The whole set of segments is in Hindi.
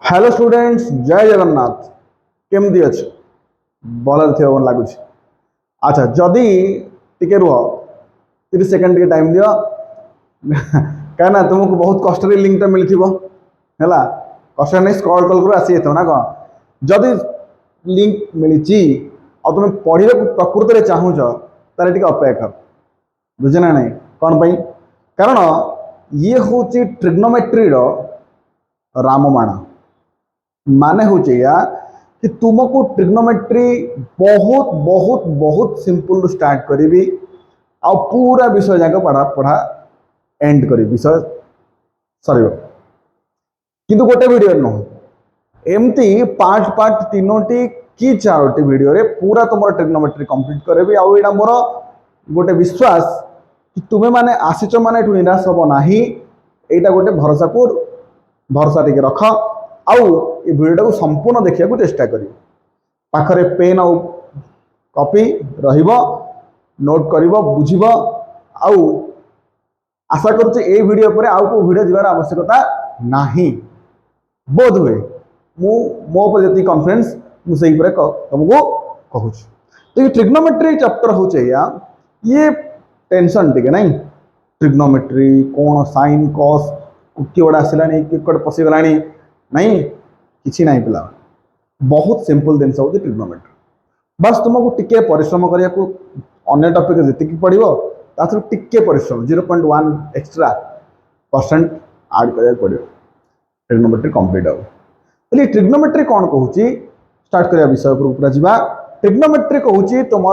हेलो स्टूडेंट्स, जय जगन्नाथ। केमती अच्छे? भल थे लगुच। अच्छा, जदि टिके रुह 30 सेकेंड के टाइम दियो कहीं तुमको बहुत कष्ट लिंकटा मिली है कष्ट नहीं स्क्रॉल कल कर आसी ना कौन जदि लिंक मिली और तुम पढ़ा प्रकृत में चाहूच ताले अपेक्षा बुझे ना नहीं कौन पाई कारण ये हूँ ट्रिग्नोमेट्री रामबाण माने हूँ या कि तुमको ट्रिग्नोमेट्री बहुत बहुत बहुत सिंपल स्टार्ट करी आ पूरा विषय जाक पढ़ा पढ़ा एंड करी विषय सर किंतु गोटे वीडियो नुह एमती पार्ट पार्ट तीनोटी कि चारोटी वीडियो रे पूरा तुम ट्रिग्नोमेट्री कंप्लीट करेबी आउटा मोर गोटे विश्वास कि तुम्हें माने आसीच माने निराश हम ना यहाँ गोटे भरोसा को भरोसा टी रख आउ ये वीडियो को संपूर्ण देखा चेष्टा करी पाखरे पेन आउ कॉपी रहिबो नोट करिबो बुझिबो आउ आशा करुचे ए वीडियो पर आउ को वीडियो जीवार आवश्यकता नाही बोध हुए मो पर जी कॉन्फिडेंस मुझे तुमको कहूँ तो ये ट्रिग्नोमेट्री चैप्टर हूँ ये टेंशन टे नहीं ट्रिग्नोमेट्री कौन साइन कॉस किए गोटे आसला कि पशिगला नहीं किसी ना पिला बहुत सिंपल जिन हूँ ट्रिग्नोमेट्री बस तुमको टिके परिश्रम करने को अन्य टॉपिक जी पड़ो टिके परिश्रम 0.1 एक्स्ट्रा परसेंट आड करा पड़ो ट्रिग्नोमेट्री कंप्लीट हो तो ट्रिग्नोमेट्री कौन कहूँ स्टार्ट करने विषय पर पूरा जावा ट्रिग्नोमेट्री कहूँ तुम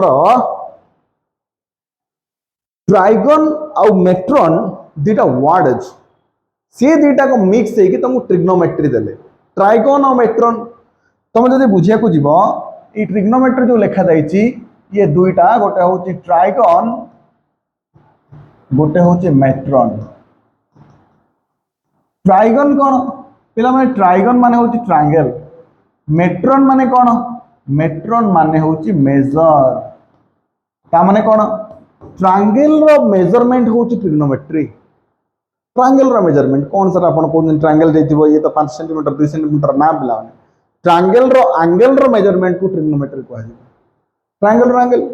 ट्राइगन आउ मेट्रन दुटा वर्ड अच्छे सी दुटा को मिक्स होगी तुमको ट्रिग्नोमेट्री देले ट्राइगन और मेट्रन तुम जो बुझा को जीव ये ट्रिग्नोमेट्री जो लिखा जाइए ये दुईटा गोटे हूँ ट्राइगन गोटे हूँ मेट्रन ट्राइगन कौन पिला माने ट्राइगन माने हूँ ट्रायंगल मेट्रन माने कौन मेट्रन माने हूँ मेजर ता माने कौन ट्रायंगल रो मेजरमेंट हूँ ट्रिग्नोमेट्री ट्रायंगल रो मेजरमेंट कौन सर आप ट्रायंगल देथिबो ये तो 5 सेंटीमीटर 2 सेंटीमीटर ना पिला ट्रायंगल रो एंगल रो मेजरमेंट को ट्रिग्नोमेट्री कह ट्रायंगल रो एंगल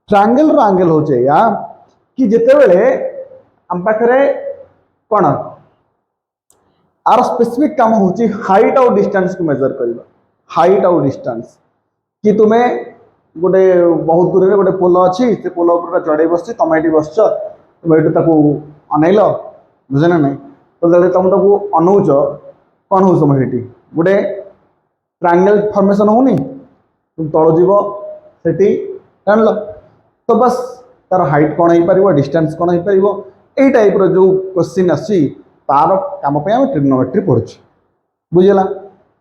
ट्रायंगल रो एंगल हो या कि जिते बेले हम पाखरे कौन आर स्पेसिफिक काम हूँ हाइट और डिस्टेंस को मेजर करवा हाइट और डिस्टेंस कि तुम्हें गोटे बहुत दूर में गोटे पोल अच्छी से पोल पर चढ़ई बस तुम ये बस तुम ये अनैल बुझे ना नहीं तो तुम ताको अनौच कौन हो तुम ये गोटे ट्रायंगल फॉर्मेशन होनी तुम तल जीव से जान तो बस तार हाइट कौन हो पार डिस्टेंस कौन हो पार यही टाइप जो क्वेश्चन आसी तार काम ट्रिग्नोमेट्री पढ़ुची बुझेगा।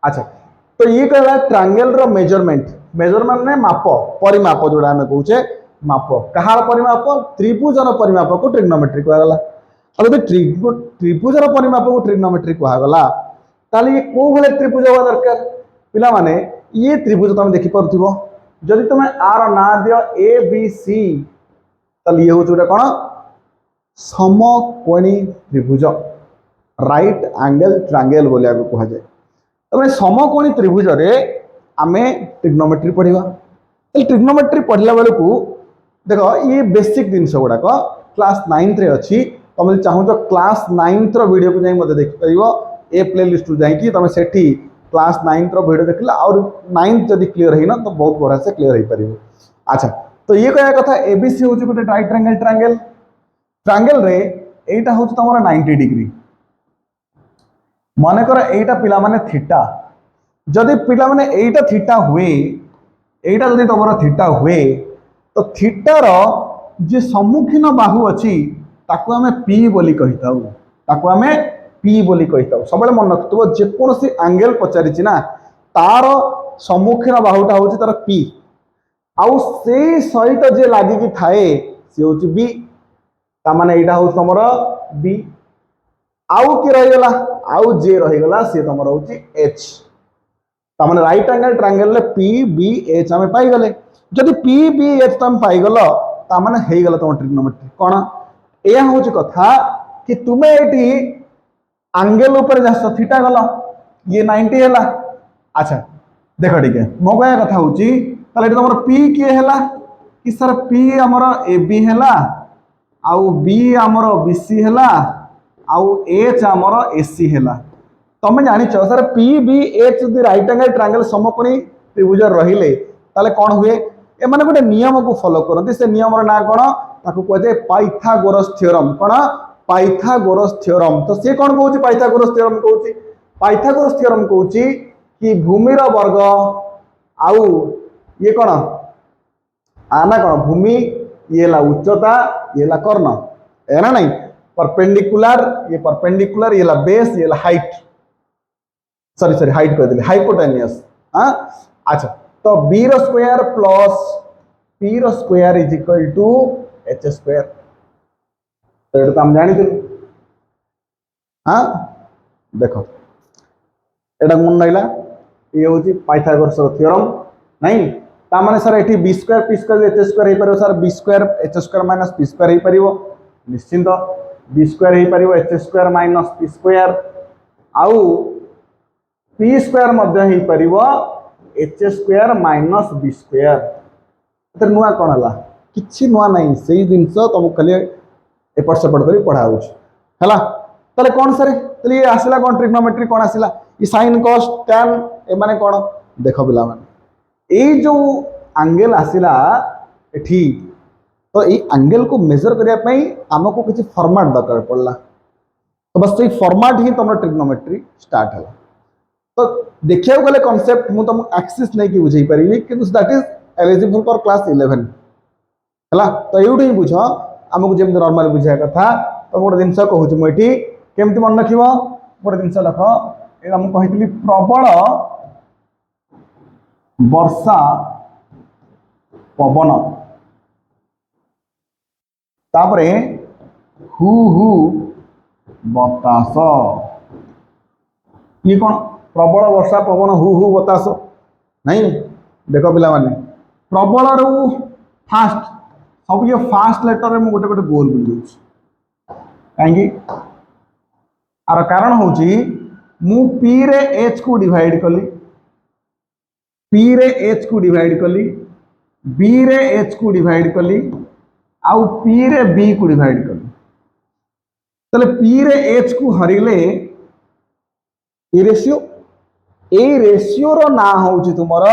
अच्छा तो ये कहला ट्रायंगल रो मेजरमेंट मेजरमेंट ने माप परिमाप जोड़ा आम कहे माप कहार परिमाप त्रिभुजर परिमाप को ट्रिग्नोमेट्री कहगला और जब त्रिभुजर परिमाप को ट्रिग्नोमेट्री कहगला ताले ये कौ भाई त्रिभुज हवा दरकार पिला माने ये त्रिभुज तुम देखिपो जदि तुम आर ना दियो ए बी सी ताले ये हूँ गोटे कौन समकोणी त्रिभुज राइट एंगल ट्रायंगल बोलिया कह जाए तमें समकोणी त्रिभुज रे आमे ट्रिग्नोमेट्री पढ़ा ट्रिग्नोमेट्री पढ़ला बेलू देख ये बेसिक जिनस गुड़ाक क्लास 9th रे अच्छी तुम चाहूच क्लास 9th रो वीडियो को जाई मते देखि परिबो ए प्ले लिस्ट रु जाई कि तुम सेठी क्लास 9th रो वीडियो देखला और 9th जदी क्लियर हैना तो बहुत बढ़िया से क्लियर हो परिबो। अच्छा तो ये कहया कथा एबीसी होची गोटे राइट एंगल ट्रायंगल ट्रायंगल रे एटा होची तमरा 90 डिग्री मन कर एटा पिला माने थीटा जदि पिला माने एटा थीटा हुए एटा जदि तुम थीटा हुए तो थीटार जे सम्मुखीन बाहु अच्छी ताकू आमे पी बोली कहि थाउ ताकू आमे पी बोली कहि थाउ सबले मन रखिथबो जे कोनोसी एंगल पचारिछि ना तार सम्मुखीन बाहुटा होछि तार पी आउ से सहित जे लागि कि थाए से होछि बी ता माने एटा होछि तमरो बी आउ कि रहीगला आउ जे रहीगला सी तुम हूँ एच तमें right angle triangle p b h आम पाईगले जदि पी बी एच तुम पाईगल ताने हो तुम ट्रिग्नोमेट्री कौन यह हूँ कथा कि तुम्हें ये एंगल उपर जास थीटा गल ये 90 है। अच्छा देख टे मो कह कथा हूँ तुम पी किए है कि सर पी आमर ए बी है आउ बी आमर बी सी है आउ एच आमर ए सी है। तुम जान सर पी बी एच जो राइट एंगल ट्रायंगल समकोणी त्रिभुज रहिले ताले कौन हुए ए माने गोटे नियम को फॉलो करते से नियम ना कौन ताको कहे पाइथागोरस थ्योरम कौन पाइथागोरस थ्योरम। तो सी कौन कहूँ पाइथागोरस थ्योरम कहूँ पाइथागोरस थ्योरम कहूँ कि भूमिर वर्ग आउ ये कौन आना कौन भूमि ये ला उच्चता ये ला कर्ण है ना नहीं परपेंडिकुलर ये ला बेस ये ला हाइट सॉरी सॉरी हाइट कर दिले हाइपोटेनियस। हाँ अच्छा तो बी रो स्क्वायर प्लस पी रो square is equal to h square तो ये तो हम जानी थे। हाँ देखो एटा मन रहा ये हूँ पाइथागोरस थ्योरम नहीं ता माने सर एठी b square p square h square हो पारो sir b square h square minus p square हो पारिबो निश्चिंत बी स्क्वायर हो पारिबो h square minus p square आउ पी स्क्वायर मध्य हो पारिबो h square minus B square एतर नुआ कोन हला किछि नुआ नहीं सेही जिंस तुम खाली एपट सेपट करी पढ़ा होछ हला तले कोन सर तले ये आसिला कोन ट्रिग्नोमेट्री कोन आसिला ये sin cos tan ए माने कोन देखो पिला माने ए जो एंगल आसिला एठी तो ये एंगल को मेजर करिया पई हमको किछि फॉर्मेट दरकार पड़ला तो बस ये फॉर्मेट ही तुम ट्रिग्नोमेट्री स्टार्ट हला। तो देखिया गले कांसेप्ट मु तुम एक्सिस नहीं कि बुझै परिबी किंतु that is eligible for class 11 हला। तो एउडी बुझ हमको जेम नॉर्मल बुझाय कथा तो गोटे जिनस कहूँ मुझे केमती मन रख गोटे जिनस लख ये कही प्रबल वर्षा पवन तापरे हु हु बतास ये कौन प्रबल वर्षा पवन हु हु बतास नहीं देख पिला माने प्रबल रु फास्ट सब ये फास्ट लेटर में गोटे गोटे गोल बुझे कहीं आर कारण हूँ मु पी रे एच को डिवाइड कली पी रे एच को डिवाइड कली बी रे एच को डिवाइड कली आउ पी रे बी को डिवाइड कली तले पी रे एच को हरिले ए रेशियो रो ना हूँ तुमर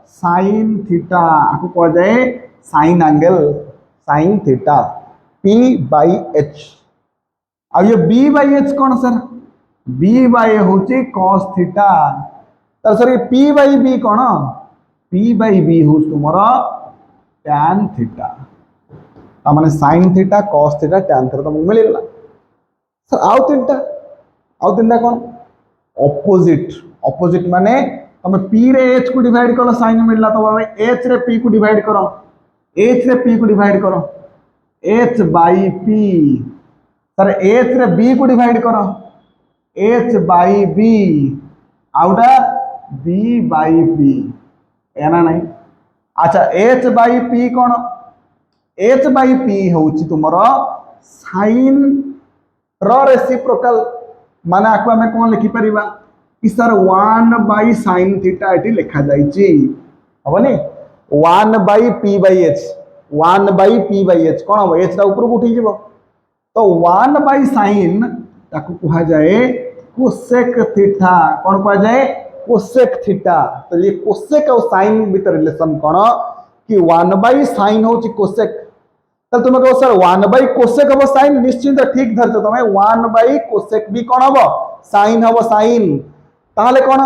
साइन थीटा आपको कह जाए sine angle sine theta p by h अब ये बी बाई एच कौन सर बी बाई हूँ कॉस थीटा तर सर ये पी बाई बी कौन पी बाई बी हूँ तुम टैन थीटा तामाने sine theta cos theta tan theta तुमको मिलगला सर आउ तीन कौन ऑपोजिट ऑपोजिट माने तुम पी रे एच को डिवाइड कर साइन मिलला तो एच रे पी को डिवाइड करो एच रे पी को डिवाइड करो h by p sir h रे बी को डिवाइड करो एच बाई बी आउटा बी बाई पी एना नहीं अच्छा एच बाई पी कौन एच बाई पी हूँ तुमर साइन रेसिप्रोकल माने आपको आम कौन लिखिपर कि सर 1 बाई साइन थीटा ये लिखा जानी 1 by P by H 1 by P by h कौन हम एच ऊपर को उठी तो 1 बाई साइन ताको कहा जाए कोसेक थीटा कौन कहा जाए कोसेक थीटा तो ये कोसेक और साइन भीतर रिलेशन कौन कि 1 बाई साइन हूँ कोसेक तो तुम कहो सर 1 बाई कोसेक हम साइन निश्चिंत ठीक धरच तुम 1 बाई कोसेक भी कौन हम साइन हम साइन ताहले कौन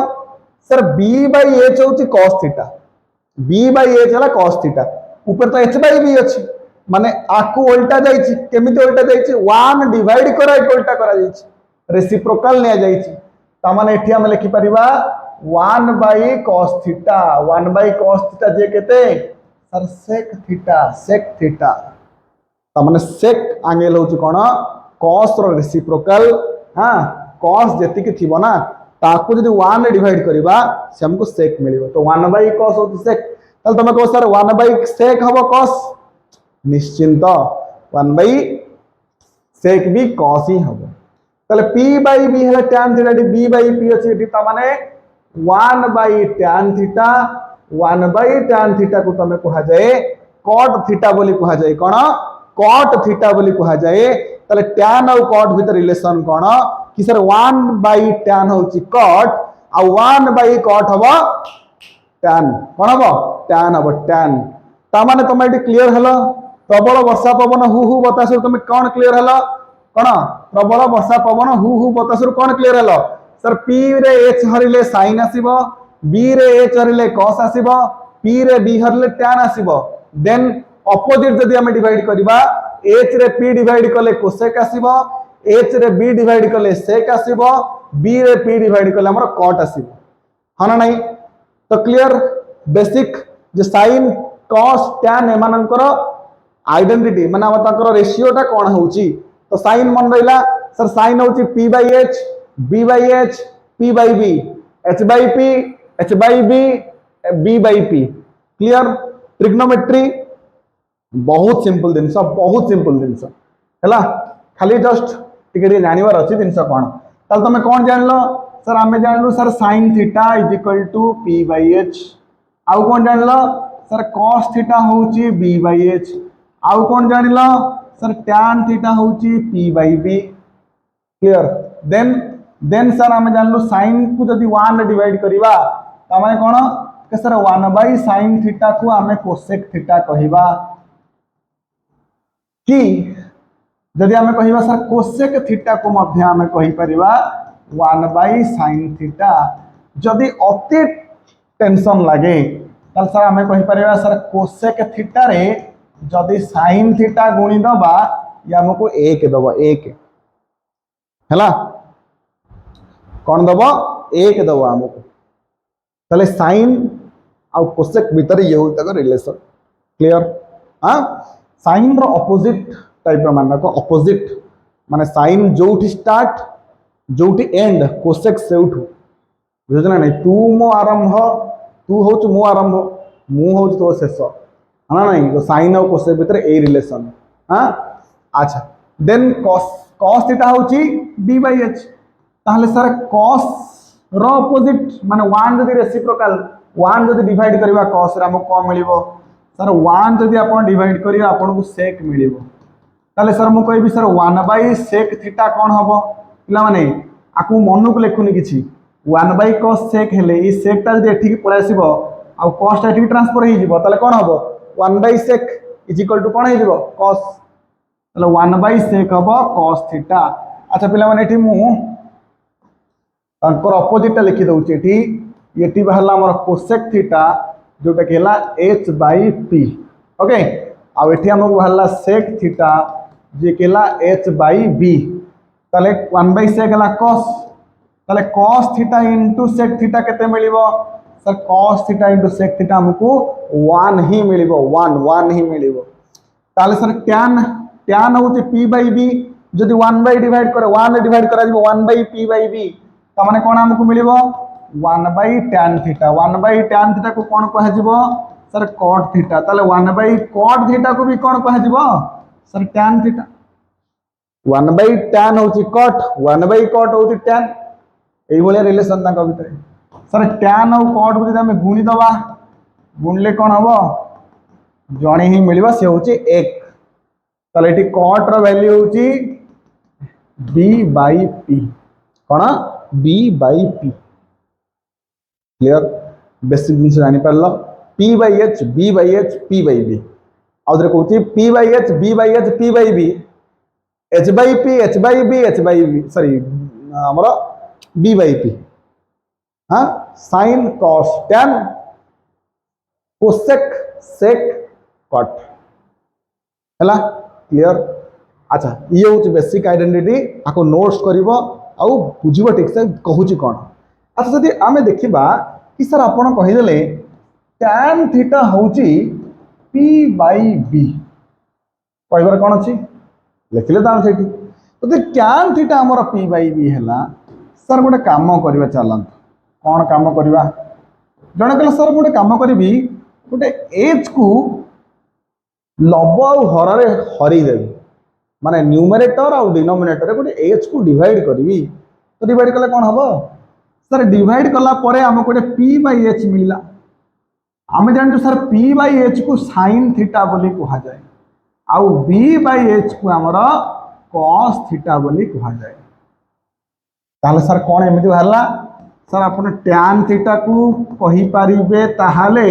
सर बी बाई एच हूँ cos theta b by h है कॉस थीटा ऊपर तो एच बाई बी अच्छी माने आकु उल्टा जाइए केमिति उल्टा जाइए 1 डिवाइड करा उल्टा करा जाइए रेसिप्रोकल निया जाइए तामाने एठी हम लिखि परिबा 1 by cos theta 1 by cos theta जे केते सर सेक थीटा तामाने सेक एंगल होची कोन कॉस रो रेसिप्रोकल हां कॉस जेति के थिबो ना ताकू जदि 1 डिवाइड करिबा से हमको सेक मिलिबो तो 1 बाई कॉस होची सेक तल तमे कहो सर 1 बाई सेक हबो कॉस निश्चिंत 1 बाई सेक भी कॉस ही हम ताले p बाई b है tan theta D b by p अछि एठी त माने 1 by tan theta 1 by tan theta को तमे कहा जाए cot थीटा बोली कहा जाए कोन cot थीटा बोली कहा जाए ताले tan और cot भीतर रिलेशन कोन कि सर 1 बाई tan होची cot आ 1 बाई cot हबो tan कोन हबो tan हबो tan ता माने तमे एठी क्लियर हलो प्रबल वर्षा पवन हु बतास तुम कौन क्लियर हलो कौन प्रबल वर्षा पवन हु बतास कौन क्लियर हलो सर p रे h हरिले sin आसीबो b रे h हरिले cos आसीबो p रे b हरिले tan आसीबो देन ऑपोजिट जदी हम डिवाइड करबा h रे p डिवाइड करले cosec आसीबो h रे b डिवाइड करले sec आसीबो b रे p डिवाइड करले हमर cot आसीबो हां ना नहीं तो क्लियर बेसिक जे sin cos tan एमानकर आइडेंटिटी माने हम ताकर रेशियोटा कोन होउची तो साइन मन रहिला सर साइन होउची p by h b by h p by b h by p h by b b by p clear trigonometry बहुत सिंपल दिन बहुत सिंपल दिन हैला खाली जस्ट टिके जानिबार अछि दिन कोन ताल तमे कोन जानलो सर हमें जानलो sir sin theta = p by h आउ कोन जानलो सर cos थीटा होउची b बाय h आउ कौन जानिला सर tan थीटा होची p by b clear then sir हम जानलो sin को जदी 1 डिवाइड करिवा त माने कोन के सर 1 by sin थीटा को हमें cosec थीटा कहिबा कि जदी हमें कहिबा सर cosec थीटा को मध्य हमें कहि परिबा 1 by sin थीटा जदी अति टेंशन लागे त सर हमें कहि परिबा सर cosec थीटा रे जदि sin थीटा गुणी दबा या हमको 1 दबा 1 हैला कौन दबा 1 दबा हमको तले sin और cosec भीतर ये हो तक रिलेशन क्लियर हां sin रो ऑपोजिट टाइप रो मानना को ऑपोजिट माने sin जोठी स्टार्ट जोठी एंड cosec से उठू बुझना नहीं तू मो आरंभ तू होच मो आरंभ मु होच तो शेष ना नहीं तो sin और cos भीतर ए रिलेशन हां अच्छा देन cos थीटा होची b by h ताहले सर cos रो ऑपोजिट माने 1 जदी रेसिप्रोकल 1 जदी डिवाइड करबा cos रे हमको को मिलिबो सर 1 जदी आपण डिवाइड करिया आपण को sec मिलिबो ताहले सर मु कहबी सर 1 by sec थीटा कोन हबो पिला माने आकु मनु को लेखुनी किछि 1 by cos sec हेले ई sec ता जदी एठी की पळे आसीबो आ cos ता एठी ट्रांसफर हे जिवो ताहले कोन हबो 1 by sec = कोन हे जिवो cos ताले 1 by sec हबो cos थीटा अच्छा पिला माने एठी मु तांकर ऑपोजिट लिखि दउची एठी बाहला हमर cosec थीटा जोटा केला h by p ओके आ एठी हमको बाहला sec थीटा जे केला h by b ताले 1 by sec हला cos ताले cos थीटा into sec थीटा केते मिलिबो सर cos थीटा into sec थीटा हमको 1 ही मिलिबो 1 ही मिलिबो ताले सर tan होती p by b जदि 1 by डिवाइड करे 1 डिवाइड करा जिवो 1 by p by b त माने कोन हमको मिलिबो 1 by tan theta 1 by tan theta को कोन कह जिवो सर cot थीटा ताले 1 by cot थीटा को भी कोन कह जिवो sir tan theta 1 by tan होची cot 1 by cot होची tan एई भलिया रिलेशन ताका भीतर सर tan और cot को जदि हम गुणी दबा गुणले कोन हबो जणे ही मिलिबा से होची 1 ताले एटी cot रो वैल्यू होची b by p कोन b by p clear basic things जानि परलो p by h b by h p by b आउदरे कहूची p by h b by h p by b h by p h by b h by b sorry हमरो b by p हां sin cos tan cosec sec cot हला क्लियर अच्छा ये होची बेसिक आइडेंटिटी आको नोट्स करिवो आउ बुझिबो ठीक से कहूची कोन अच्छा जदि आमे देखिबा कि सर आपण कहिदेले tan थीटा होची p by b कहबार कोन अछि लिखले दाम सेठी तो tan थीटा हमर p by b हला सर गोटे काम करबा चलंत कोन काम करबा जणे कहला सर गोटे काम करबी गोटे h को लब और हर रे हरि देबी माने न्यूमरेटर और डिनोमिनेटर गोटे एच को डिवाइड करी तो डिवाइड कले कौन हम सर डिवाइड कला परे आमको गोटे पी बाई एच मिला आम जानते सर पी बाई एच को साइन थीटा बोली कहा जाए आउ बी बाई एच को आमर कॉस थीटा बोली कहा जाए ताले सर कौन एमती बाहरला सर अपन टैन थीटा को कही पारिबे ताहाले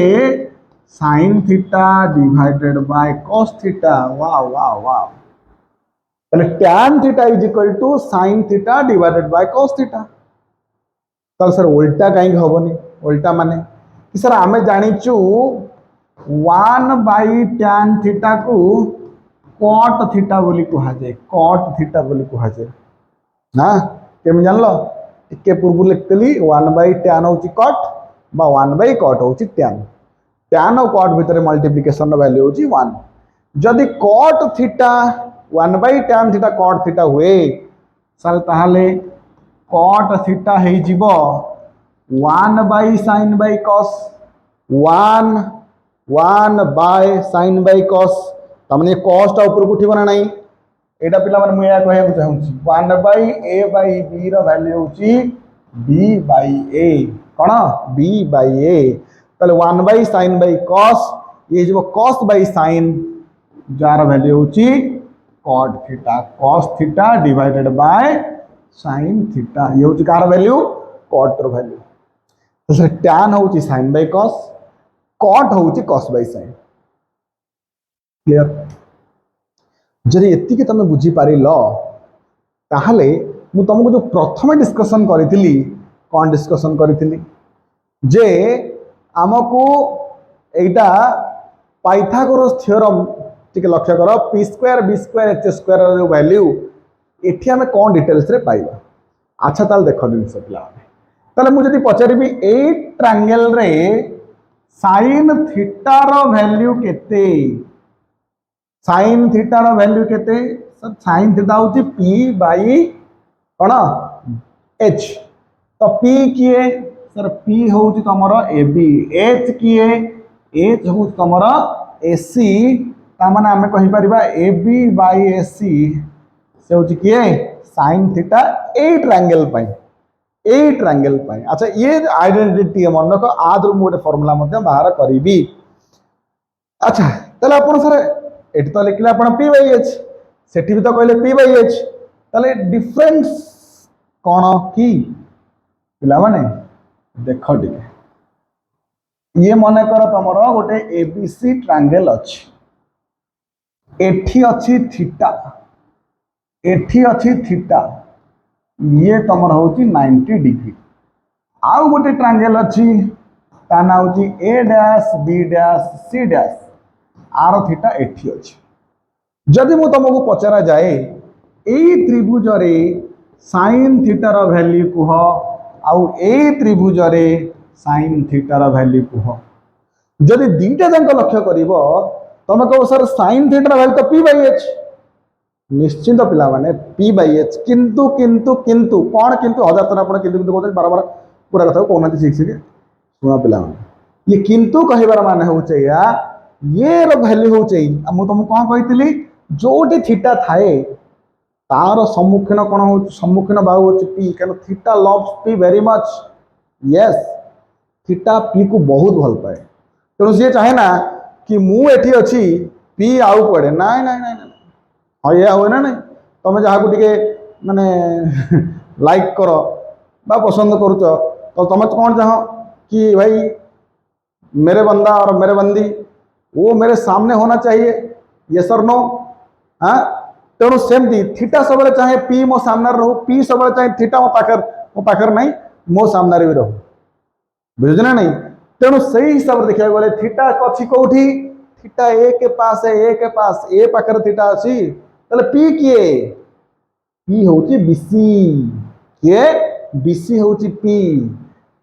sine theta divided by cos theta वाह वाह वाह ताले tan theta is equal to sine theta divided by cos theta ताले सर उल्टा कहीं हबनी उल्टा माने कि सर आमे जानिचु 1 बाई टैन थीटा को कॉट थीटा बोली कहा जाए कॉट थीटा बोली कहा जाए ना केम जानलो टिके पूर्व लिखतली 1 बाई टैन होची कॉट बा 1 बाई कॉट होची टैन टैन और कॉट भितर मल्टीप्लिकेशन वैल्यू होची 1 जदि cot theta 1 by tan theta cot theta हुए साल ताहाले कॉट थीटा हे जीवो 1 by sine by cos 1 by sine by cos तमने कॉस टा ऊपर उठिबो ना नहीं एटा पिला माने मुया कहया को चाहूची 1 बाई a बाई b रो वैल्यू होची b बाई a कोन b बाई a तले 1 बाई साइन बाई कॉस ये जो कॉस बाई साइन जार वैल्यू होची cos theta divided by sine theta ये होची कार वैल्यू cot रो वैल्यू तो सर tan होची साइन बाई कॉस cot होची cos बाई साइन क्लियर जदि एति तुम बुझी पार ताहले मु तुमको जो प्रथम डिस्कशन करी कौन डिस्कशन करी जे आमको एटा पाइथागोरस थ्योरम ठीक लक्ष्य कर p square B square h square जो वैल्यू एठी आमे कौन डिटेल्स रे पाइबा अच्छा ताल देख जिनस पिला मुझे पचारि ए ट्रायंगल रे साइन थीटा रो वैल्यू केते साइन थीटा रो वैल्यू केते सर साइन थीटा होची p बाई कोन h तो p किए सर p होची तमरो ab h किए h होची तमरो ac ता माने हमें कहि परिबा ab बाई ac से होची किए साइन थीटा ए ट्रायंगल पाई अच्छा ये आइडेंटिटी मन को आदर मु गोटे फार्मूला मध्ये बाहर करिबी अच्छा तले अपन सर एटी तो लिखले आप पी बाई एच सेठी भी तो कहले पी बाई एच ताले डिफरेंस कौन कि पिला माने देख टिके ये मन कर तमर गोटे एबीसी ट्रायंगल अच्छी एठी अच्छी थीटा ये तमर होची 90 डिग्री आउ गोटे ट्रायंगल अच्छी ता ना होची a dash b dash c dash आर थीटा एठी अछि जदि मु तुमको पचरा जाए एई त्रिभुज रे साइन थीटा रो वैल्यू कुह आउ एई त्रिभुज रे साइन थीटा रो वैल्यू कुह जदि दीटा जंक लक्ष्य करिवो तमे कहो sir sine theta rho value तो p बाई h निश्चिंत पिला माने p बाई h किंतु किंतु किंतु कोन किंतु हजार तरह आपण किंतु किंतु कहते बार बार पूरा कथा कोना ठीक से सुना पिला माने ये किंतु कहिबार माने होचे या ये रो वैल्यू हो चाहिए मु तुमको कौन कही जोटी थीटा थाए तार सम्मुखीन कौन हो सम्मुखीन भाव हो पी क्या थीटा लव्स P very much yes theta P को बहुत भल पाए तेणु सी चाहे ना कि मु एठी अच्छी पी आउ पड़े ना ना ना हाँ ये हुए ना नहीं तुम जहाँ को टे माने लाइक कर बा पसंद करुच तो तुम कौन चाह कि भाई मेरे बंदा और मेरे बंदी वो मेरे सामने होना चाहिए यस और नो हाँ तेणु सेमती थीटा सब चाहे पी मो सामने रहू पी सब चाहे थीटा मो पाखर नहीं मो सामने भी रहू बुझे ना नहीं तेणु से हिसाब से देखा गले थीटा अच्छी कौटी थीटा ए के पास है ए के पास ए पाखर थीटा अच्छी ताले पी किए पी होची बीसी किए बीसी होची पी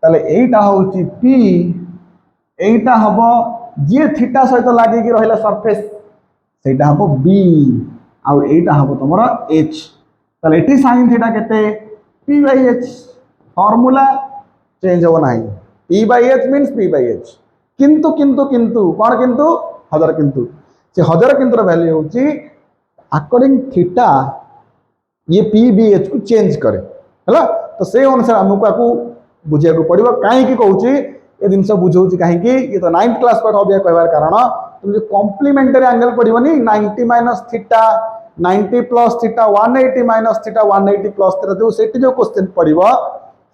ताले एटा होची पी एटा हबो जे थीटा सहित लागे कि रहिला सरफेस सेटा हबो बी आउ एटा हबो तमरा एच ताले एटी साइन थीटा केते p by h formula change हो नाही p by h means p by h किंतु किंतु किंतु कोन किंतु हजार किंतु से हजार किंतु रो वैल्यू होची अकॉर्डिंग थीटा ये पी बी एच को चेंज करे है तो से अनुसार आमको आपको बुझा पड़ो कहीं कौच ये जिन बुझे कहीं ये तो 9th क्लास पाठ अभ्यास कहबार कारण तुम जो कॉम्प्लीमेंटरी एंगल पड़ोनी 90 minus theta 90 plus theta 180 minus theta 180 plus theta जो से जो क्वेश्चन पड़ो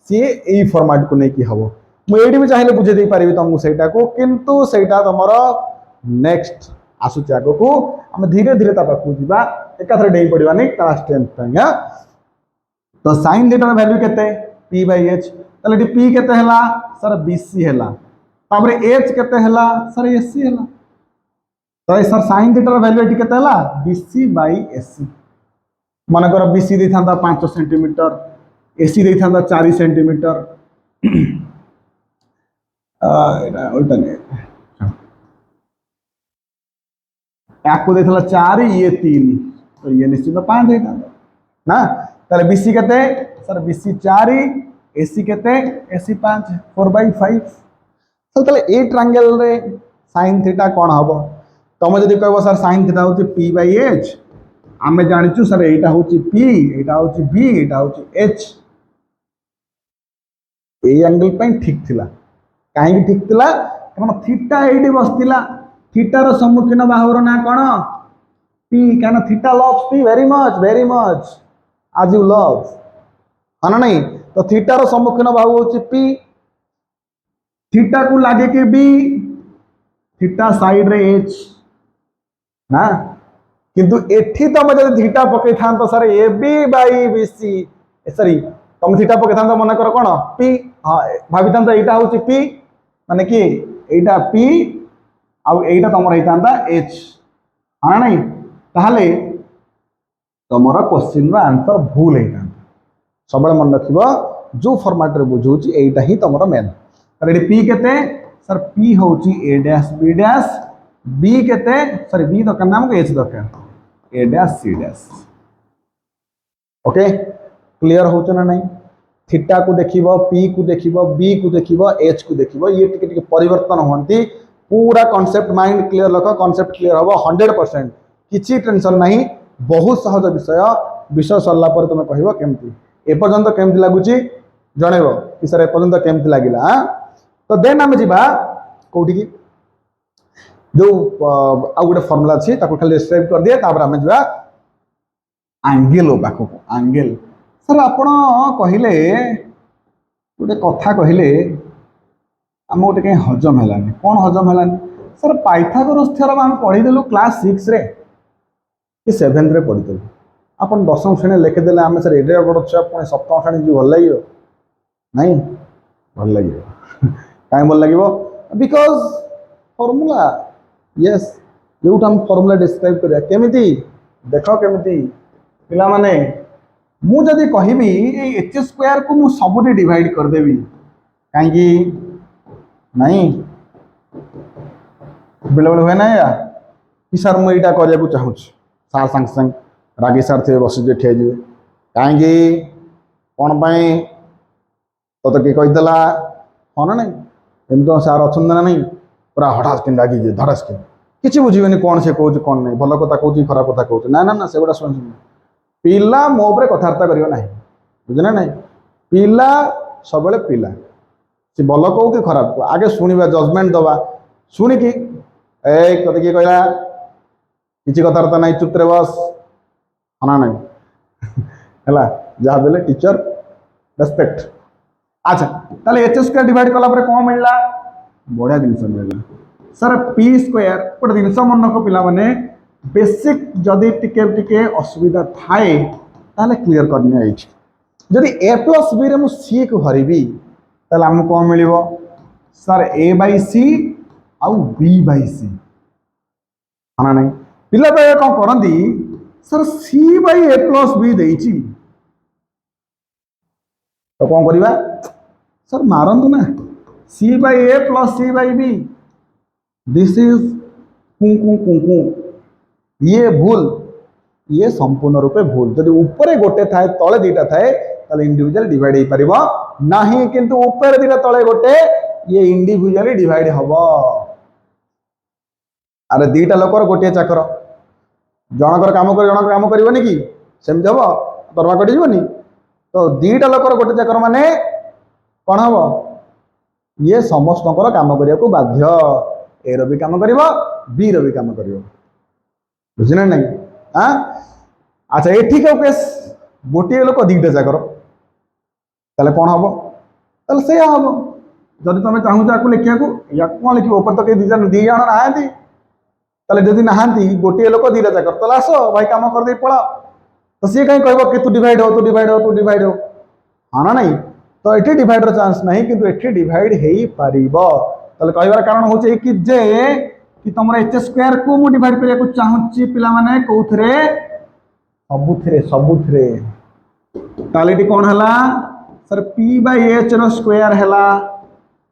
सी यही फॉर्मेट को लेकिन हम मुझे भी चाहिए बुझे दे पारि तुमको सहीटा को किंतु सहीटा तुम नेक्स्ट आसूचे आग को आम धीरे धीरे पाखक जा एकाथर डेई पड़ानी क्लास 10th तो साइन थीटार वैल्यू केते पी बाई एच ताले पी केते हला सर बीसी हला तापरे एच केते हला सर एसी हला तो सर साइन थीटार वैल्यू एटी केते हला बीसी बाई एसी मन कर बीसी दे थांता 5 सेंटीमीटर एसी दे थांता 4 सेंटीमीटर एटा अल्टरनेट आपको देखला 4 ये 3 तो ये निश्चित 5 है ना ताले बीसी केते सर बीसी 4 एसी केते एसी 5 4/5 तो ताले ए ट्रायंगल रे sin थीटा कोन हबो तुम जदी कहबो सर sin थीटा होची p बाय h आमे जानिचु सर एटा होची p एटा होची b एटा होची h ए एंगल पे ठीक थिला काहे ठीक थिला कारण थीटा एडी बसतिला थीटार सम्मुखीन बाहुर ना कौन पी क्या थीटा लव्स पी वेरी मच आज यू लव है ना नहीं तो थीटार सम्मुखीन बाहु हूँ पी थीटा को लगे कि बी थीटा साइड रे एच ना किंतु एठी तुम जब थीटा पकई था तो sir a b by b c sorry तुम थीटा पकई था मन कर कौन पी हाँ भावी था यहाँ हूँ पी माने कि एटा पी आईटा तुम रही एच हाँ नहीं ताहले तुम क्वेश्चन आंसर भूल होता सब मन रख जो फॉर्मेट रे बुझाऊँ यहीटा ही तुम मेन ये पी केते सर पी हूँ ए डैश बी केते सॉरी बी दरकार ना एच दरकार a dash c dash okay clear हो ना नहीं थीटा को देख पी को देख बी को देख एच को देख ये टिके परिवर्तन होती पूरा कॉन्सेप्ट माइंड क्लियर रख कॉन्सेप्ट क्लियर हम 100% किसी टेंशन नहीं बहुत सहज विषय सरला पर तुम कह केमती एपर्यंत केमती लगुच जनइब कि सर एपर्यंत केमती लगिला तो देन आम जा कौटी जो आउ गोटे फर्मुला अच्छी खाली डिस्क्राइब कर दिए आम जा एंगल पाखक एंगल सर आपण कहले गोटे कथा कहले आम गोटे कहीं हजम है कौन हजम है सर पाइथागोरस थ्योरम आम पढ़ीदेलु क्लास 6 रे कि 7th रे पढ़ीदेलु अपन 10th श्रेणी लिखिदेले आम सर एडे बड़ छुआ पुणी 7th श्रेणी जो भल लगे नहीं भल लगे कहीं भल लगे बिकज फॉर्मूला यस जो हम फॉर्मूला डिस्क्राइब करिया केमिति देख केमिति पिला माने मु जदि कहबी एच स्क्वायर को मु सबुठी डिवाइड करदेवी कहीं नहीं बेले बेले हुए ना या कि सर मुझे यहाँ करने चाहूँ सार संग संग रागी सार थे बस ठिया जी कहीं कौन तो किए कहीदेला हाँ ना नहीं एमती तो सार अच्छा ना नहीं पूरा हठात कि रागी धड़ास कि किसी बुझे कौन से कौन कौन नहीं भल कथा कौन खराब कथा कौन ना ना ना से गुड़ा शुण पिला मो उपर कथबार्ता करना बुझे ना पिला सब पिला सी भल कहो कि खराब कहो आगे शुणा जजमेंट दवा शुणिकी कत किए कहला किसी कथबार्ता ना चुप रे बस हाँ ना है जहाँ बेले टीचर रेस्पेक्ट अच्छा ताले एच स्क्वायर डिवाइड कला कौन मिलला बढ़िया जिनस मिलला सर पी स्क्वायर गोटे जिनस मन रख पिला माने बेसिक जदि टिके टिके असुविधा थाए ताले क्लियर करनी जदि ए प्लस बी रे मु सी को हरबी ताले हमको कौन मिल सर ए बाई सी आउ बी बाई सी हाँ नहीं पिला कौन करती sir C by A plus B देची तो कौन करवा सर मारंतु ना C by A plus C by B this is कुकु ये भूल ये संपूर्ण रूपे भूल जदि ऊपर गोटे थाए तले दीटा थाए ताले इंडिविजुअल डिवाइड हो पारिबो नहीं किंतु ऊपर दीटा तले गोटे ये इंडिविजुअली डिवाइड हबो अरे दीटा लोकर गोटे चाकर जनकर काम कर जनकर काम करनी कि सेमती हम दरमा कटिजनी तो दीटा लोकर गोटे जाकर माने कौन हम ये समस्त काम करने को बाध्य ए री कम कर बी री कम कर बुझे ना नहीं हाँ अच्छा ये ठीक है केस गोटे लोक दीटा जाकर ताले कौन हम ताले से हम जदि तुम चाहूच आपको लिखा या कौन लिख ऊपर तो कई दी जन नहांती ताले जदि नहांती गोटे लोक दीटा जाकर ताले आस भाई कम कर दे पड़ा तो सी कहीं कह कि तू डिवाइड हो तू डिवाइड हो तू डिवाइड हो हाँ ना नहीं तो ये डिवाइड चांस नहीं किंतु ये डिवाइड हो पार कहबार कारण हूँ कि जे कि तुम एच स्क्वायर को मु डिवाइड करने को चाहूँगी पिला माने कौथरे सबुथिरे सबुथिरे ताले कौन है सर पी बाई एच रो स्क्वायर है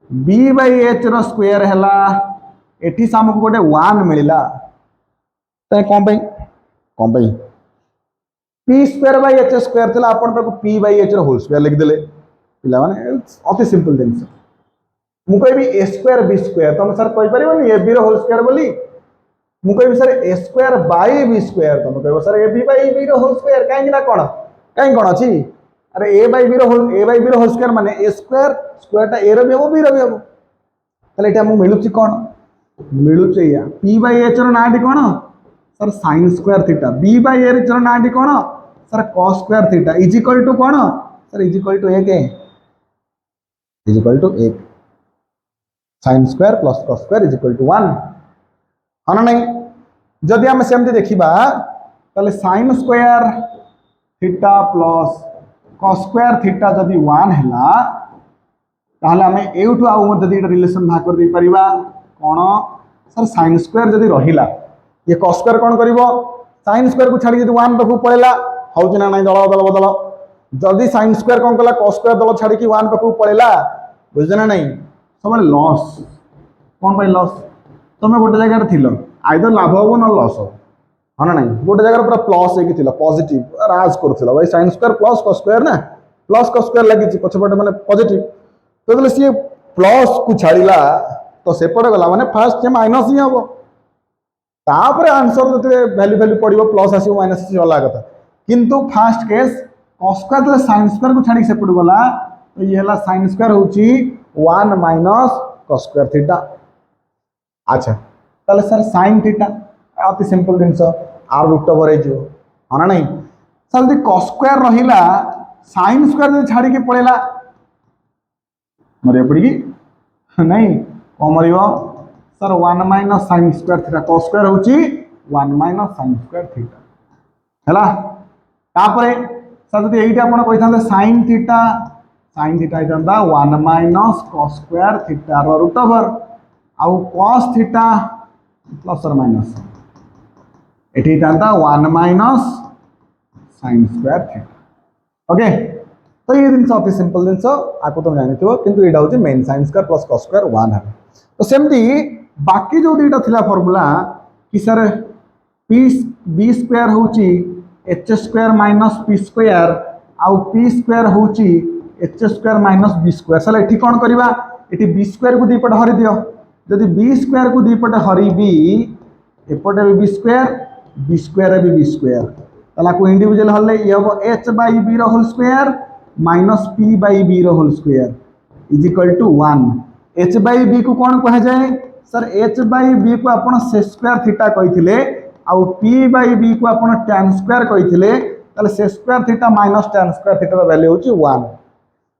बी बाई एच रो स्क्वायर है एटी सामको गोटे 1 मिलला कौन कौन P square by H square थी आपन P by H whole square लिखिदे पिला माने अति सिंपल जिनस मु कहबी ए स्क्वायर बी स्क्वायर तुम सर कहि परिबनी ए बी रो होल स्क्वायर बोली मु कहबी sir A square by B square तुम कहबो sir a b by B रो होल स्क्वायर काहे ना कोन काहे कोन अछि अरे ए बाई बी रो होल स्क्वायर माने ए स्क्वायर स्क्वायर टा ए रो भी हो बी रो भी हो तले एटा मु मिलुची कोन मिलुची या पी बाई एच रो नाटी कोन sir sin square theta b by H रो नाटी कोन sir cos square theta is equal to कोन sir is equal to 1 is equal to 1 sin square plus cos square is equal to 1 हाँ ना नहीं जदि आम सेमती देखा ताले sin square theta plus cos square theta जदि 1 है ताहले आम एठू आउ रिलेशन बाहर कर दे परिबा कोन सर sin स्क्वायर जदि रहिला ये cos स्क्वायर कौन कर sin स्क्वायर को छाड़ी 1 पाखु पड़ेगा हूँ ना ना दल दल बदल जदि sin स्क्वायर कौन कला cos स्क्वायर दल छाड़ी 1 पाखु पड़ेगा बुझे ना नहीं सब लॉस कौन पाई लॉस तुम गोटे जगह थी आइदर लाभ हम ना लॉस हो हाँ ना नहीं गोटे जगह पूरा प्लस होगी पॉजिटिव राज कर भाई sin square plus cos square ना प्लस cos स्क्वायर लगी पछपटे मैंने पॉजिटिव तो सी प्लस को छाड़ा तो सेपटे गला माने फास्ट माइनस ही हम तापर आंसर जो वैल्यू वैल्यू पड़ो प्लस आस माइनस आस अलग कथा किंतु फास्ट केस cos स्क्वायर जो sin स्क्वायर को छाड़ी सेपट गला तो ये है sin स्क्वायर हूँ 1 माइनस cos स्क्वायर थीटा अच्छा ताले सर sin थीटा अति सिंपल जिनस आर रूट ओवर हो हाँ ना नहीं सर जो cos स्क्वायर रहा sin स्क्वायर जो छाड़ी के पड़ेगा मरिया पड़ी नहीं कौन मर sir 1 minus sin square theta cos square हूँ 1 माइनस sin स्क्वायर थीटा है तापर सर जो ये आप sin थीटा होता 1 minus cos square theta root over आउ cos थीटा प्लस और माइनस ये 1 minus sin square theta okay तो ये जिन अति सिंपल जिनस आपको तुम जानी किंतु यहाँ हूँ main sin square plus cos square 1 है तो सेमती बाकी जो दुईटा थिला फॉर्मूला कि सर पी बी स्क्वायर हूँ h square minus p square आउ पी स्क्वायर हूँ h square minus B square sir ये कौन करवा ये बी स्क्वायर को दीपटे हरी दियो जदि बी स्क्वायर को दीपटे हरबी एपटे भी बी स्क्वायर भी बी स्क्वायर ताला इंडिविजुअल हल्ले ये हम h by b whole square minus p by b whole square is equal to 1 h by b को कौन कह जाए सर एच बाई बी को आप स्क्वायर थीटा कही आउ पी बाई बी को आप tan स्क्वायर कही से square theta minus tan square थीटार वैल्यू हूँ 1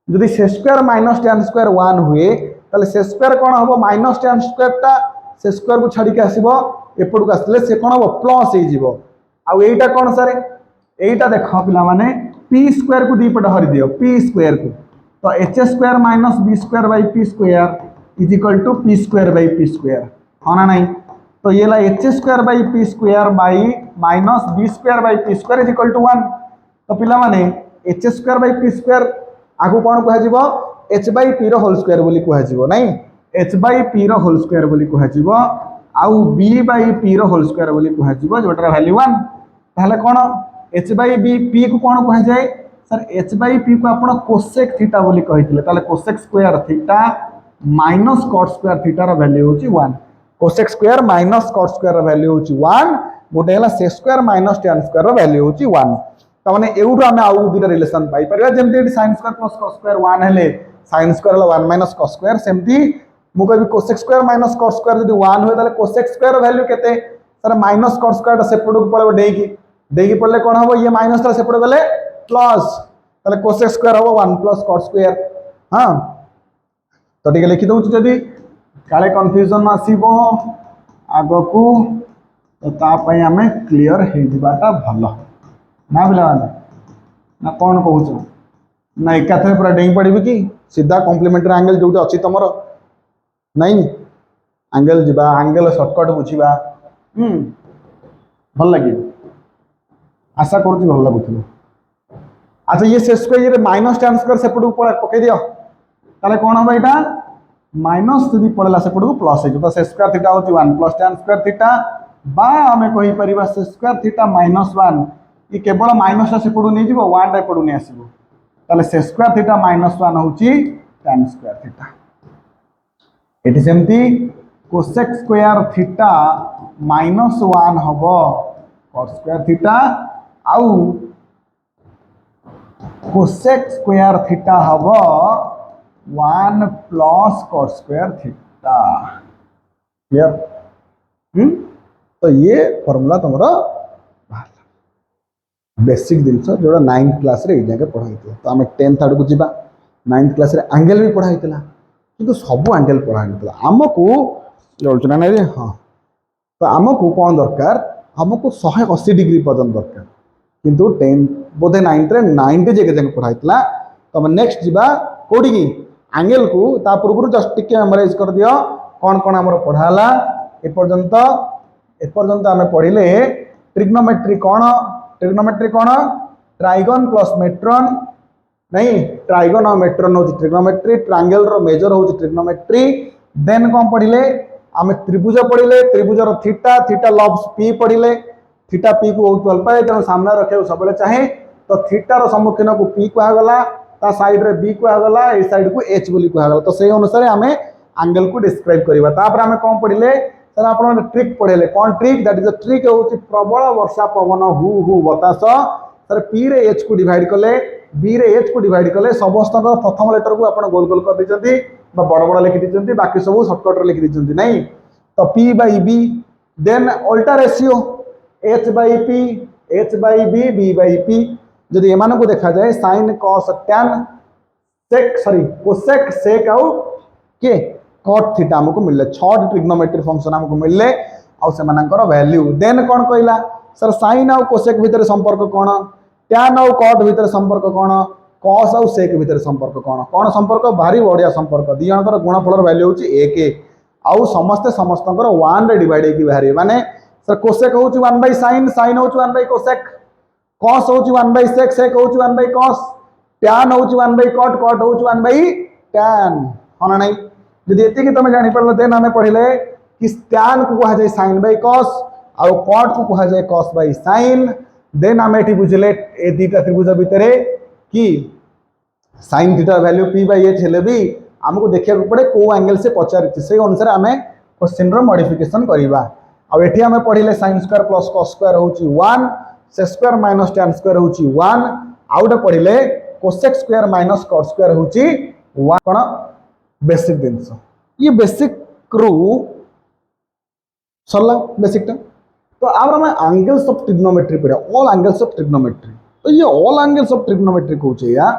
जदि से स्क्वायर माइनस tan स्क्वायर 1 हुए ताले से स्क्वायर कौन हम माइनस tan स्क्वायर टा से स्क्वायर को छाड़ी आसो एपट को आसले से कौन हम प्लस हो आईटा कौन सर यहीटा देख पिला माने पी स्क्वायर को दीपटे हरी दियो पी स्क्वायर को तो H square minus B square by P square is equal to P square by P square हाँ ना नहीं तो ये ला H square by P square by minus B square by P square is equal to 1 तो पिला माने H square by P square आगु कौन कह H by P whole square बोली कह नहीं H by P whole square बोली कह आउ B by P whole square बोली कह जोटार वैल्यू 1 ताहले कौन एच बाई बी पी को कौन कह जाए सर एच बाई पी को आप कोसेक थीटा बोली कही cosec square theta minus cot square थीटार वैल्यू हूँ 1 cosec square minus cot square value हूँ 1 गोटे है sec square minus tan square value हूँ 1 तमाने एउठु आमे आउ दुटा रिलेशन पाई परिबा जेमति एटी sin square plus cos square 1 हेले sin square 1 minus cos square सेमति मु कहबी cosec square minus cos square जदि 1 होय ताले cosec स्क्वायर वैल्यू केते सर माइनस cos स्क्वायर सेपटू पळेबो डेगी पड़ले कोन हबो ये माइनस ता सेपट गले प्लस ताले cosec स्क्वायर हबो 1 प्लस cos स्क्वायर हां तो ठीक लिखि दउछु जदि काले कंफ्यूजन आसीबो आगकू तो ता पई हमें क्लियर हे दिबाटा भलो ना पिला माने ना कौन कहूँ ना एकाथरे पूरा डेई पड़ी कि सीधा कॉम्प्लीमेंटरी एंगल जो अच्छी तुम नहीं एंगल जीवा एंगल शॉर्टकट बुझा भल लगे आशा करुँच भल लगुव अच्छा ये शेष को ये माइनस tan स्क्वायर सेपट पकई दियो ताले कौन हम यहाँ माइनस जब पड़ेगा सेपट को प्लस हो शेष स्क्वायर थीटा हूँ 1 प्लस tan स्क्वायर थीटा बा आम कहीपर शेष स्क्वायर थीटा माइनस 1 ये केवल माइनस सेपटू नहीं जीव 1 एपटू नहीं आसो ताले से स्क्वायर थीटा माइनस 1 हूँ tan स्क्वायर थीटा ये सेमती कोसेक स्क्वायर थीटा माइनस 1 हम cos स्क्वायर थीटा आउ कोसेक स्क्वायर थीटा हम 1 plus cos square theta clear तो ये फॉर्मूला तुमरा बेसिक जिनस जो 9th क्लास रे जगह पढ़ाई तो आम 10th आड़ को जीवा 9th क्लास रे एंगल भी पढ़ाई किंतु सब एंगल पढ़ाई आमको चलुना ना हाँ तो आमको कौन दरकार आमको 180 डिग्री पर्यटन दरकार किंतु 10 बोधे 9th रे 90 जगह पढ़ाई तो आम नेक्स्ट जीवा कौटी की एंगल को ता पूर्व जस्ट टिके मेमोराइज कर दियो कौन कौन आमर पढ़ाला एपर्यंत आम पढ़िले ट्रिग्नोमेट्री कौन ट्राइगन प्लस मेट्रन नहीं ट्राइगन और मेट्रन हूँ ट्रिग्नोमेट्री ट्रायंगल रो मेजर हूँ ट्रिग्नोमेट्री देन कौन पढ़िले आम त्रिभुज पढ़िले त्रिभुजर थीटा थीटा लव्स पी पढ़िले थीटा पी को बहुत भल पाए तेणु सामने रखा सब चाहे तो थीटार सम्मुखीन को पी कहगला ता साइड रे बी कहगला ए साइड को एच बोली कहगला तो से अनुसार आम एंगल को डिस्क्राइब करवा तापर आम कौन पढ़िले सर आप ट्रिक पढ़ेले कौन trick that is the trick हूँ प्रबल वर्षा पवन हु बतास सर पी रे एच को डिवाइड कले बी रे एच को डिवाइड कले समस्त प्रथम लेटर को आप गोल गोल कर दीजिए बड़ बड़ लिखि दीजिए बाकी सब सर्टकट लिखि दीजिए नहीं तो पी बाई बी देन अल्टा ratio H by B B by P जदि एमान को देखा जाए sine cos tan sec sorry cosec sec आउ के कॉट थीटा हमको मिलले 6 ट्रिग्नोमेट्री फंक्शन हमको मिलले आउ सेमानकर वैल्यू देन कौन कहला सर साइन आउ कोसेक भितर संपर्क कौन टैन आउ कॉट भितर संपर्क कौन कॉस आउ सेक भितर संपर्क कौन संपर्क भारी बढ़िया संपर्क दी जनकर गुणफल वैल्यू हूँ 1 आउ समस्ते समस्तकर 1 रे डिवाइड होगी बाहरी माने सर कोसेक हूँ 1 बाई साइन साइन हूँ 1 बाई कोसेक कॉस हूँ 1 बाई सेक सेक हूँ 1 बाई कॉस टैन हूँ 1 बाई कॉट कॉट हूँ 1 बाई टैन हाँ ना नहीं जदि एति तुम जापर देन आम पढ़ले कि टैन को कह जाए साइन बाई कॉस आउ कॉट को कह जाए कॉस बाई साइन देन आम ये बुझले ए दुटा त्रिभुज भितर कि sine theta value P by H हेले भी आमको देखा पड़े कौ एंगल से पचार से अनुसार आम क्वेश्चन मॉडिफिकेशन करवा आठी आम पढ़ले sine square plus cos square हूँ 1 से स्क्वायर माइनस टैन स्क्वायर हूँ 1 आउटे पढ़ले cosec square minus cot square हूँ 1 कौन बेसिक जिनस ये बेसिक रु सरला बेसिक टा तो आम एंगल्स ऑफ ट्रिग्नोमेट्री पढ़ा ऑल एंगल्स ऑफ ट्रिग्नोमेट्री तो ये ऑल एंगल्स ऑफ ट्रिग्नोमेट्री कौन या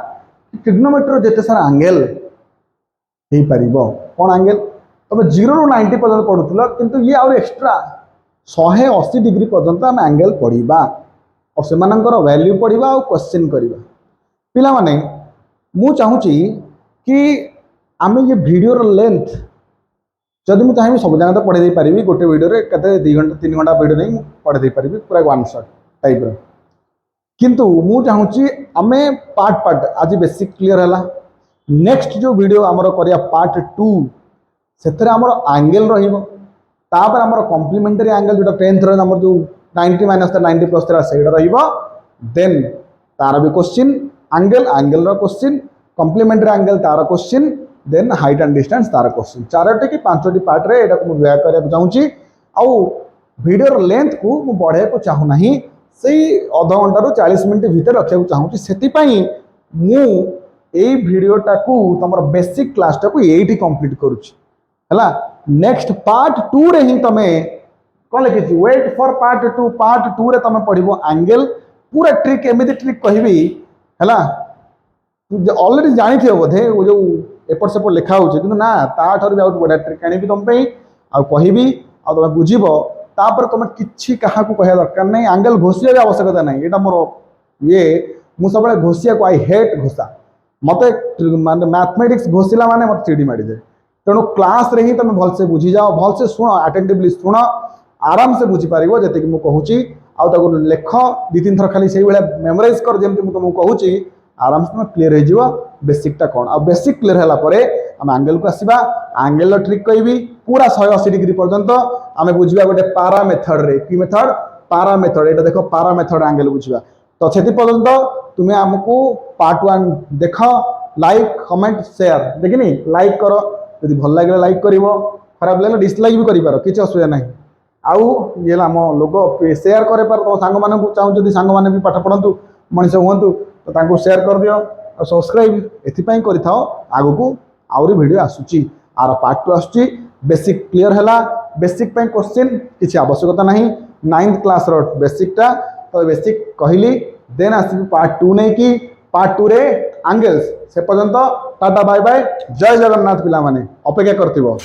ट्रिग्नोमेट्री जिते सारा एंगल हो पार कौन एंगल तुम 0 ରୁ 90 पर्यंत पढ़ुल किंतु ये आउर एक्स्ट्रा 180 डिग्री पर्यंत आम एंगल पढ़ा और से वैल्यू पढ़ा और क्वेश्चन करवा पिला माने मु चाहूँगी कि आम ये वीडियो लेंथ जदि मुझे चाहिए सब जगह तो पढ़े पारि गोटे वीडियो के 2 घंटा 3 घंटा वीडियो नहीं पढ़े पारि पूरा 1 शॉट टाइप किंतु मु चाहूँगी आम पार्ट पार्ट आज बेसिक क्लियर है नेक्स्ट जो वीडियो आमर करिया पार्ट 2 से एंगल रहा कॉम्प्लीमेंटरी एंगल जो 10th आम जो 90 माइनस 90 प्लस से देन तार भी question angle angle question complementary angle तार question then height and distance तार क्वेश्चन 4टी कि 5टी पार्ट रे एटा को व्याख्या करबा चाहूची आउ वीडियो लेंथ को मु बढ़े को चाहू ना से अध घंटा रु 40 मिनट भितर रखा चाहूँगी से मु एई वीडियोटा को तुम बेसिक क्लासटा को यही कंप्लीट करुँला नेक्स्ट पार्ट 2 रे ही तुम कौन लिखी वेट फॉर पार्ट 2 रे तुम पढ़ एंगल पूरा ट्रिक एमती ट्रिक कहबी है ऑलरेडी जानी थी बोधे वो जो एपट सेपट लिखा हो कि ना ताठर भी आउट बढ़िया ट्रिक आनी तुम कहबी आ तुम बुझब तापर तुम किसी क्या कह दरकार नहीं एंगल घोषिया भी आवश्यकता नहीं ये मोर ये मुझे सब घोषिया को आई हेट घोषा मत माने मैथमेटिक्स घोषिला माने मत चिड़ी माड़ी जाए तेणु क्लास रे ही तुम भलसे बुझी जाओ भलसे शुण अटेंटिवली शुण आराम से बुझी पार जी मुझे कहूँ लेख 2-3 थर खाली से मेमोराइज कर जमी तुमको कहूँ आराम से क्लीयर हो बेसिकटा कौन आ बेसिक क्लीयर है आम एंगल को आसवा एंगल ट्रिक कहबी पूरा 180 डिग्री पर्यंत आम बुझा गोटे पारा मेथड रे कि मेथड पारा मेथड ये देख पारा मेथड एंगल बुझा तो से पर्यंत तुम्हें आमको पार्ट 1 देख लाइक कमेंट शेयर देखनी लाइक कर यदि भल लगे लाइक कर खराब लगे डिसलाइक भी कर किसी असुविधा ना आउ ये आम लोग शेयर करे पार तुम सांग मान चाहूँ सांग मैंने भी पाठ पढ़ु मनीष हूँ तो शेयर कर दियो और सब्सक्राइब एपाई कर आउरी वीडियो आसूची आर पार्ट 2 आसूची बेसिक क्लियर है बेसिक क्वेश्चन किसी आवश्यकता नहीं 9th क्लास बेसिकटा तो बेसिक कहली देन आस पार्ट 2 नहीं कि पार्ट 2 रे एंगल्स से पर्यंत टाटा बाय बाय जय जगन्नाथ पिला माने अपेक्षा करथिबो।